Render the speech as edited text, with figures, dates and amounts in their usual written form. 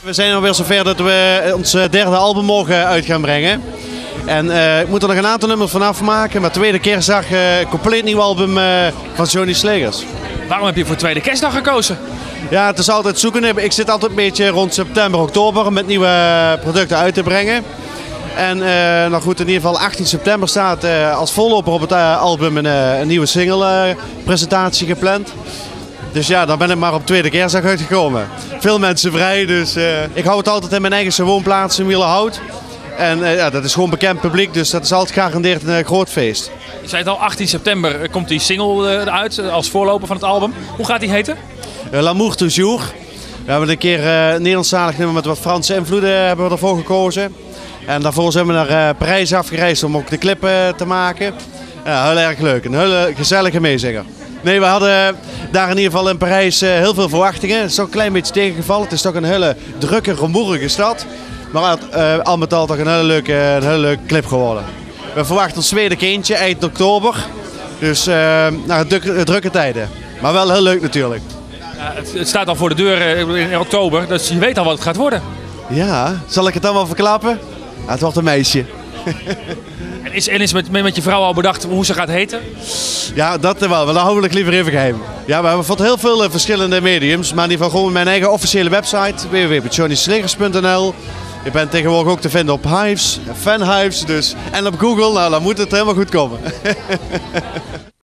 We zijn alweer zover dat we ons derde album morgen uit gaan brengen. En ik moet er nog een aantal nummers van afmaken. Maar tweede kerstdag een compleet nieuw album van Johnny Slegers. Waarom heb je voor tweede kerstdag gekozen? Ja, het is altijd zoeken. Ik zit altijd een beetje rond september, oktober met nieuwe producten uit te brengen. En nou goed, in ieder geval 18 september staat als voorloper op het album een nieuwe single presentatie gepland. Dus ja, dan ben ik maar op tweede kerstdag uitgekomen. Veel mensen vrij, dus ik hou het altijd in mijn eigen woonplaats in Wielerhout. En ja, dat is gewoon bekend publiek, dus dat is altijd gegarandeerd een groot feest. Je zei het al, 18 september komt die single eruit als voorloper van het album. Hoe gaat die heten? L'amour toujours. We hebben een keer een Nederlandstalig nummer met wat Franse invloeden hebben we ervoor gekozen. En daarvoor zijn we naar Parijs afgereisd om ook de clip te maken. Ja, heel erg leuk. Een hele gezellige meezinger. Nee, we hadden daar in ieder geval in Parijs heel veel verwachtingen. Het is toch een klein beetje tegengevallen. Het is toch een hele drukke, rumoerige stad. Maar al met al toch een hele leuke clip geworden. We verwachten ons tweede kindje eind oktober. Dus drukke tijden. Maar wel heel leuk natuurlijk. Het staat al voor de deur in oktober, dus je weet al wat het gaat worden. Ja, zal ik het dan wel verklappen? Ja, het wordt een meisje. En is met je vrouw al bedacht hoe ze gaat heten? Ja, dat wel. Maar dat houden we liever even geheim. Ja, we hebben van heel veel verschillende mediums. Maar in ieder geval gewoon mijn eigen officiële website. www.johnnyslegers.nl. Je bent tegenwoordig ook te vinden op Hives, Fanhives dus. En op Google. Nou, dan moet het helemaal goed komen.